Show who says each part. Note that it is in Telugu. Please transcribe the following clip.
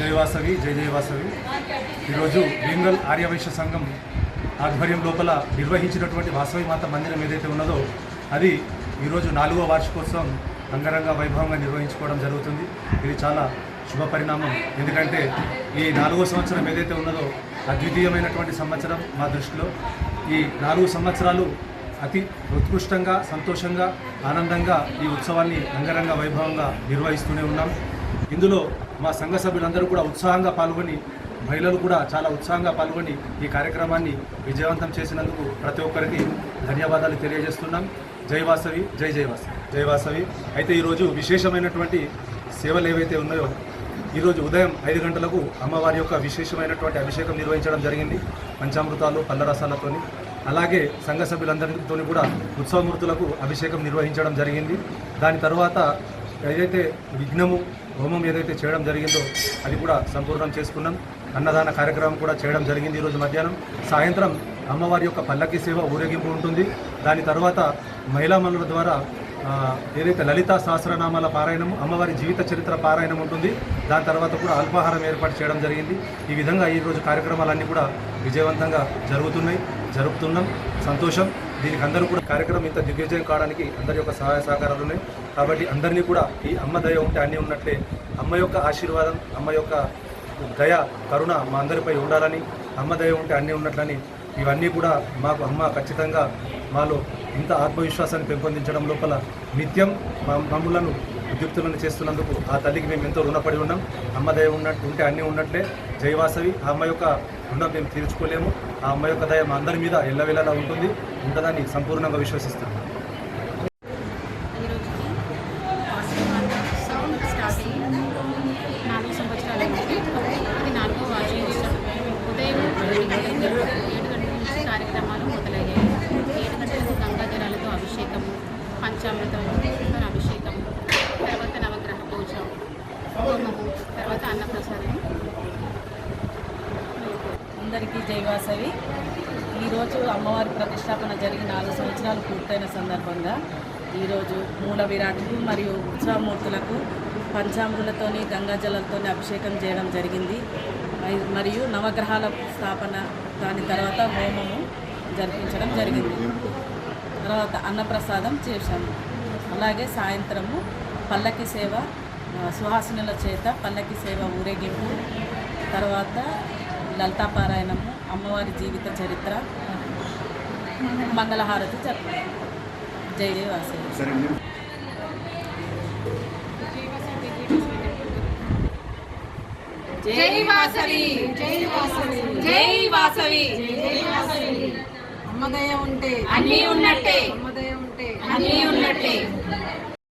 Speaker 1: జై వాసవి, జై జై వాసవి. ఈరోజు భీమ్గల్ ఆర్యవైశ్య సంఘం ఆధ్వర్యం లోపల నిర్వహించినటువంటి వాసవి మాత మందిరం ఏదైతే ఉన్నదో అది ఈరోజు 4వ వార్షికోత్సవం అంగరంగ వైభవంగా నిర్వహించుకోవడం జరుగుతుంది. ఇది చాలా శుభ పరిణామం. ఎందుకంటే ఈ 4వ సంవత్సరం ఏదైతే ఉన్నదో అద్వితీయమైనటువంటి సంవత్సరం మా దృష్టిలో. ఈ 4 సంవత్సరాలు అతి ఉత్కృష్టంగా, సంతోషంగా, ఆనందంగా ఈ ఉత్సవాన్ని అంగరంగ వైభవంగా నిర్వహిస్తూనే ఉన్నాం. ఇందులో మా సంఘ సభ్యులందరూ కూడా ఉత్సాహంగా పాల్గొని, మహిళలు కూడా చాలా ఉత్సాహంగా పాల్గొని ఈ కార్యక్రమాన్ని విజయవంతం చేసినందుకు ప్రతి ఒక్కరికి ధన్యవాదాలు తెలియజేస్తున్నాం. జై వాసవి, జై జై వాసవి, జై వాసవి. అయితే ఈరోజు విశేషమైనటువంటి సేవలు ఏవైతే ఉన్నాయో, ఈరోజు ఉదయం 5 గంటలకు అమ్మవారి యొక్క విశేషమైనటువంటి అభిషేకం నిర్వహించడం జరిగింది. పంచామృతాలు, పళ్ళరసాలతోని. అలాగే సంఘ సభ్యులందరితో కూడా ఉత్సవమూర్తులకు అభిషేకం నిర్వహించడం జరిగింది. దాని తర్వాత ఏదైతే విఘ్నము హోమం ఏదైతే చేయడం జరిగిందో అది కూడా సంపూర్ణం చేసుకున్నాం. అన్నదాన కార్యక్రమం కూడా చేయడం జరిగింది. ఈరోజు మధ్యాహ్నం. సాయంత్రం అమ్మవారి యొక్క పల్లకి సేవ ఊరేగింపు ఉంటుంది. దాని తర్వాత మహిళా మనుల ద్వారా ఏదైతే లలితా సహస్రనామాల పారాయణము, అమ్మవారి జీవిత చరిత్ర పారాయణం ఉంటుంది. దాని తర్వాత కూడా అల్పాహారం ఏర్పాటు చేయడం జరిగింది. ఈ విధంగా ఈరోజు కార్యక్రమాలన్నీ కూడా విజయవంతంగా జరుపుతున్నాం. సంతోషం. దీనికి అందరూ కూడా కార్యక్రమం ఇంత దిగ్విజయం కావడానికి అందరి యొక్క సహాయ సహకారాలు ఉన్నాయి. కాబట్టి అందరినీ కూడా ఈ అమ్మ దయ ఉంటే అన్నీ ఉన్నట్లే, అమ్మ యొక్క ఆశీర్వాదం, అమ్మ యొక్క దయ, కరుణ మా అందరిపై ఉండాలని, అమ్మ దయ ఉంటే అన్నీ ఉన్నట్లని, ఇవన్నీ కూడా మాకు అమ్మ ఖచ్చితంగా మాలో ఇంత ఆత్మవిశ్వాసాన్ని పెంపొందించడం లోపల నిత్యం మమ్ములను ఉద్యుక్తులను చేస్తున్నందుకు ఆ తల్లికి మేము ఎంతో రుణపడి ఉన్నాం. అమ్మ దయ ఉంటే అన్నీ ఉన్నట్లే. జై వాసవి. ఆ అమ్మ యొక్క రుణం మేము తీర్చుకోలేము. ఆ అమ్మ యొక్క దయ మా అందరి మీద ఎల్లవేళలా ఉంటుందని సంపూర్ణంగా విశ్వసిస్తున్నాం.
Speaker 2: కార్యక్రమాలు మొదలయ్యాయి. 7 గంటలకు గంగా జలాలతో అభిషేకము, పంచామృతము అభిషేకము, తర్వాత నవగ్రహ పూజ, హోమము, తర్వాత అన్నప్రసాదం.
Speaker 3: అందరికీ జై వాసవి. ఈరోజు అమ్మవారి ప్రతిష్టాపన జరిగి 4 సంవత్సరాలు పూర్తయిన సందర్భంగా ఈరోజు మూల విరాట్కు మరియు ఉత్సవమూర్తులకు పంచామృతలతోని గంగాజలంతో అభిషేకం చేయడం జరిగింది. మరియు నవగ్రహాల స్థాపన, దాని తర్వాత హోమము జరిపించడం జరిగింది. తర్వాత అన్నప్రసాదం చేశాము. అలాగే సాయంత్రము పల్లకి సేవ, సుహాసినుల చేత పల్లకి సేవ ఊరేగింపు, తర్వాత లలితాపారాయణము, అమ్మవారి జీవిత చరిత్ర, మంగళహారతి జరుపుతాము. జై జై వాసవి.
Speaker 2: జై వాసవి, జై వాసవి, జై వాసవి, జై వాసవి.
Speaker 3: అమ్మదయ ఉంటే
Speaker 2: అన్నీ ఉన్నట్టే,
Speaker 3: అమ్మదయ ఉంటే
Speaker 2: అన్నీ ఉన్నట్టే.